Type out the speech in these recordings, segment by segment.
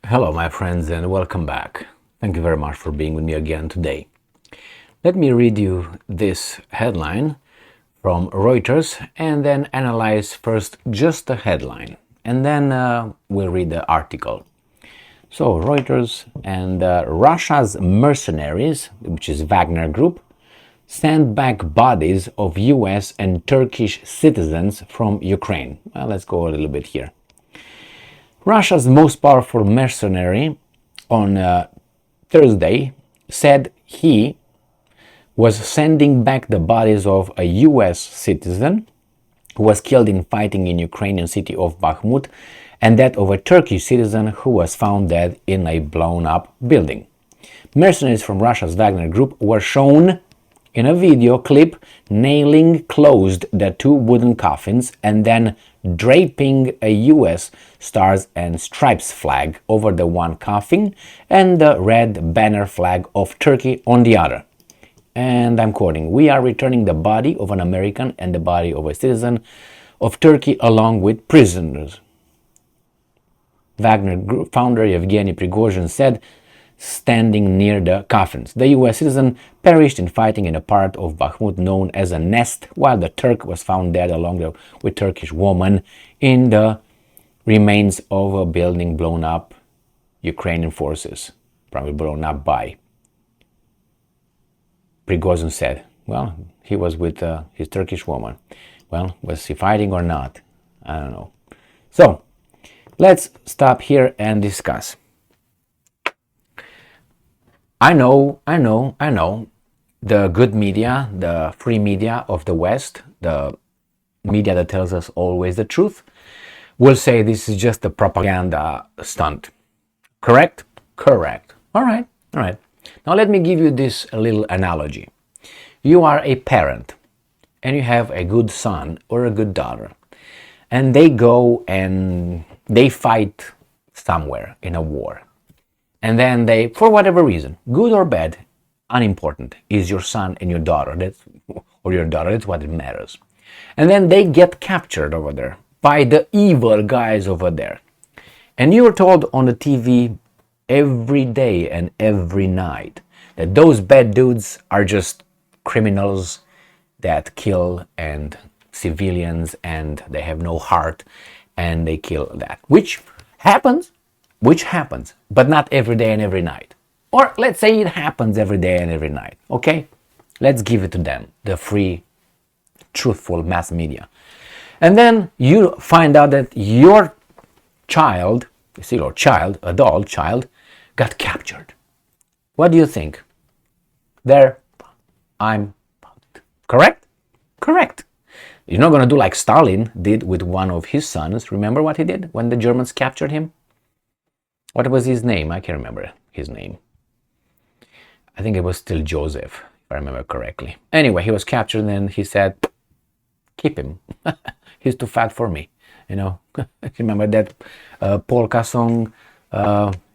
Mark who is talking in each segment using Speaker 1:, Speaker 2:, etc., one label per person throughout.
Speaker 1: Hello, my friends, and welcome back. Thank you very much for being with me again today. Let me read you this headline from Reuters and then analyze first just the headline, and then we'll read the article. So, Reuters and Russia's mercenaries, which is Wagner Group, send back bodies of US and Turkish citizens from Ukraine. Well, let's go a little bit here. Russia's most powerful mercenary on Thursday said he was sending back the bodies of a US citizen who was killed in fighting in Ukrainian city of Bakhmut and that of a Turkish citizen who was found dead in a blown-up building. Mercenaries from Russia's Wagner Group were shown in a video clip nailing closed the two wooden coffins and then draping a US Stars and Stripes flag over the one coffin and the red banner flag of Turkey on the other. And I'm quoting, "We are returning the body of an American and the body of a citizen of Turkey along with prisoners," Wagner Group founder Yevgeny Prigozhin said, standing near the coffins. The US citizen perished in fighting in a part of Bakhmut known as a nest, while the Turk was found dead along with Turkish woman in the remains of a building blown up Ukrainian forces, probably blown up by. Prigozhin said, well, he was with his Turkish woman. Well, was he fighting or not? I don't know. So, let's stop here and discuss. I know, the good media, the free media of the West, the media that tells us always the truth, will say this is just a propaganda stunt. Correct? Correct. All right. Now let me give you this little analogy. You are a parent and you have a good son or a good daughter, and they go and they fight somewhere in a war. And then they, for whatever reason, good or bad, unimportant, is your son and your daughter, or your daughter, that's what it matters. And then they get captured over there by the evil guys over there. And you're told on the TV every day and every night that those bad dudes are just criminals that kill and civilians and they have no heart and they kill that, which happens, but not every day and every night. Or let's say it happens every day and every night, okay? Let's give it to them, the free, truthful mass media. And then you find out that your child, adult child, got captured. What do you think? There, I'm correct? Correct. You're not going to do like Stalin did with one of his sons. Remember what he did when the Germans captured him? What was his name? I can't remember his name. I think it was still Joseph, if I remember correctly. Anyway, he was captured and he said, keep him. He's too fat for me. You know, remember that polka song,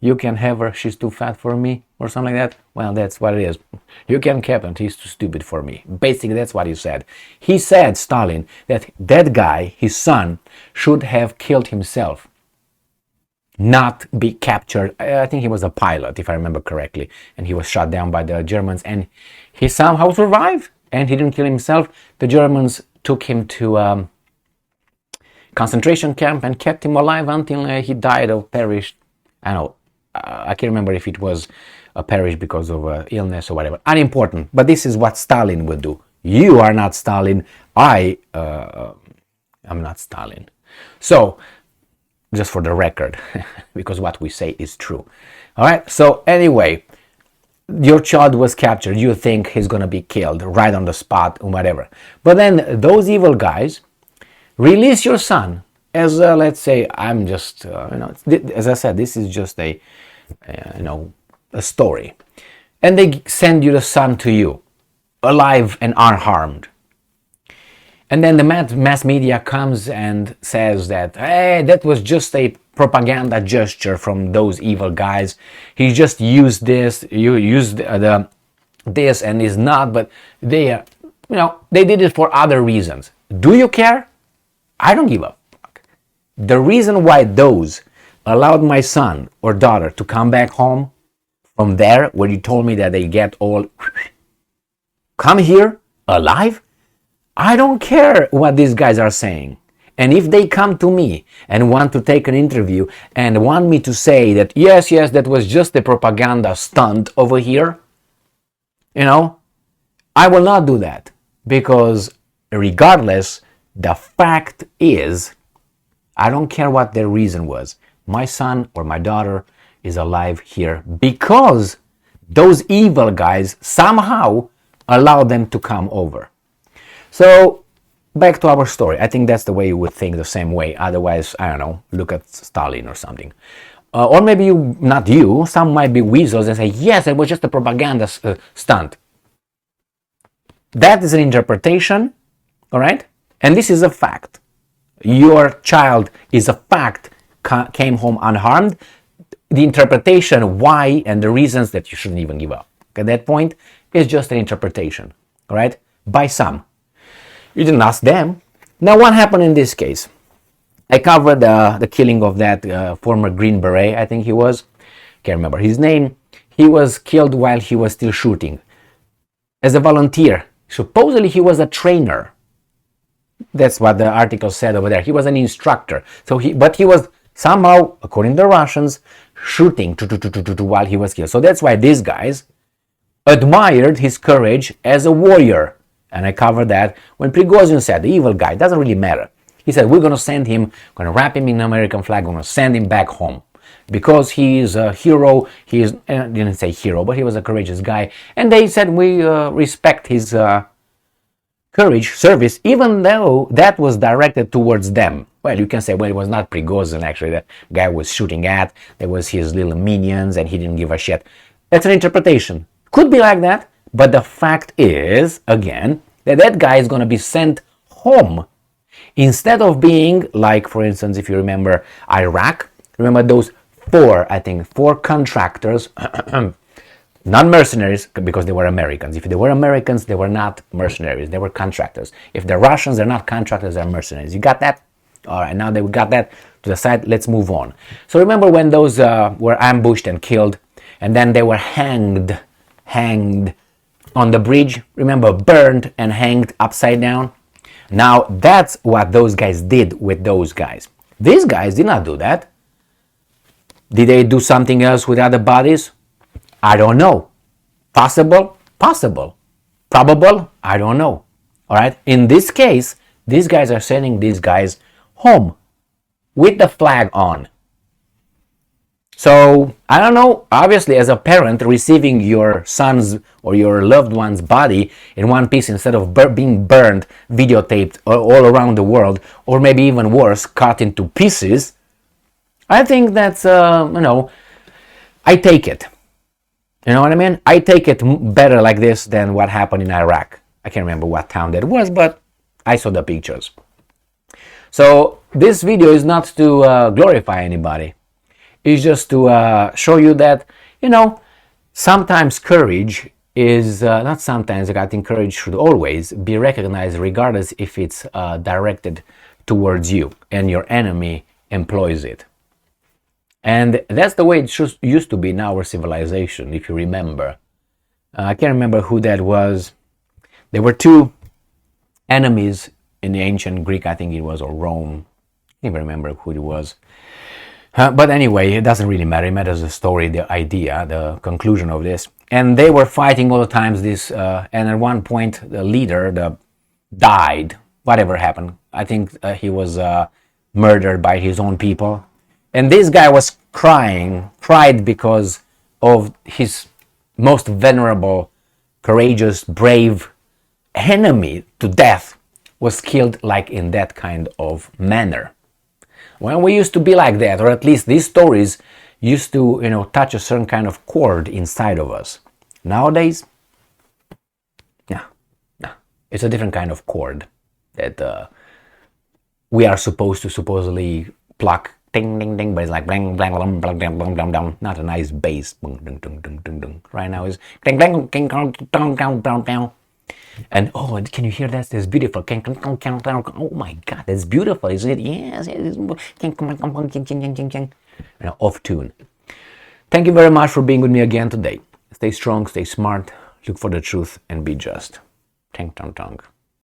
Speaker 1: you can have her, she's too fat for me, or something like that? Well, that's what it is. You can keep him, he's too stupid for me. Basically, that's what he said. He said, Stalin, that that guy, his son, should have killed himself, not be captured. I think he was a pilot, if I remember correctly, and he was shot down by the Germans, and he somehow survived, and he didn't kill himself. The Germans took him to concentration camp and kept him alive until he died or perished. I don't know. I can't remember if it was a perish because of illness or whatever. Unimportant. But this is what Stalin would do. You are not Stalin. I am not Stalin. So, just for the record, because what we say is true. All right. So anyway, your child was captured. You think he's gonna be killed right on the spot or whatever. But then those evil guys release your son as let's say, I'm just as I said, this is just a a story, and they send you the son to you, alive and unharmed. And then the mass media comes and says that, hey, that was just a propaganda gesture from those evil guys. He just used this, you used this and is not, but they did it for other reasons. Do you care? I don't give a fuck. The reason why those allowed my son or daughter to come back home from there, where you told me that they get all come here alive, I don't care what these guys are saying. And if they come to me and want to take an interview and want me to say that, yes, that was just a propaganda stunt over here, I will not do that. Because regardless, the fact is, I don't care what their reason was. My son or my daughter is alive here because those evil guys somehow allowed them to come over. So, back to our story. I think that's the way you would think the same way. Otherwise, I don't know, look at Stalin or something. Or maybe not you, some might be weasels and say, yes, it was just a propaganda stunt. That is an interpretation, all right? And this is a fact. Your child is a fact, came home unharmed. The interpretation, why, and the reasons that you shouldn't even give up. At that point, is just an interpretation, all right? By some. You didn't ask them. Now, what happened in this case? I covered the killing of that former Green Beret, I think he was. Can't remember his name. He was killed while he was still shooting. As a volunteer. Supposedly he was a trainer. That's what the article said over there. He was an instructor. But he was somehow, according to the Russians, shooting while he was killed. So that's why these guys admired his courage as a warrior. And I covered that when Prigozhin said, the evil guy, doesn't really matter. He said, we're going to send him, going to wrap him in an American flag, we're going to send him back home. Because he is a hero, he is, I didn't say hero, but he was a courageous guy. And they said, we respect his courage, service, even though that was directed towards them. Well, you can say, well, it was not Prigozhin, actually, that guy was shooting at, there was his little minions, and he didn't give a shit. That's an interpretation. Could be like that, but the fact is, again, that guy is going to be sent home. Instead of being, like, for instance, if you remember Iraq, remember those four contractors, not mercenaries, because they were Americans. If they were Americans, they were not mercenaries, they were contractors. If they're Russians, they're not contractors, they're mercenaries. You got that? All right, now that we got that to the side, let's move on. So remember when those were ambushed and killed, and then they were hanged on the bridge, remember, burned and hanged upside down? Now, that's what those guys did with those guys. These guys did not do that. Did they do something else with other bodies? I don't know. Possible? Possible. Probable? I don't know. All right? In this case, these guys are sending these guys home with the flag on. So, I don't know, obviously as a parent, receiving your son's or your loved one's body in one piece instead of being burned, videotaped all around the world, or maybe even worse, cut into pieces, I think that's, I take it. You know what I mean? I take it better like this than what happened in Iraq. I can't remember what town that was, but I saw the pictures. So, this video is not to glorify anybody. Is just to show you that, sometimes courage is, not sometimes, I think courage should always be recognized regardless if it's directed towards you and your enemy employs it. And that's the way it used to be in our civilization, if you remember. I can't remember who that was. There were two enemies in the ancient Greek, I think it was, or Rome. I can't even remember who it was. But anyway, it doesn't really matter. It matters the story, the idea, the conclusion of this. And they were fighting all the times. And at one point, the leader died. Whatever happened, I think he was murdered by his own people. And this guy was cried because of his most venerable, courageous, brave enemy to death was killed like in that kind of manner. Well, we used to be like that, or at least these stories used to, touch a certain kind of chord inside of us. Nowadays, no, it's a different kind of chord that we are supposed to supposedly pluck, ding, ding, ding, but it's like blang, blang, blang, blang, blang, blang, blang, blang, not a nice bass. Right now is ding, ding, ding, ding, ding. And oh, and can you hear that? That's beautiful. Oh my God, that's beautiful, isn't it? Yes, off tune. Thank you very much for being with me again today. Stay strong, stay smart, look for the truth, and be just. Tang tong tong.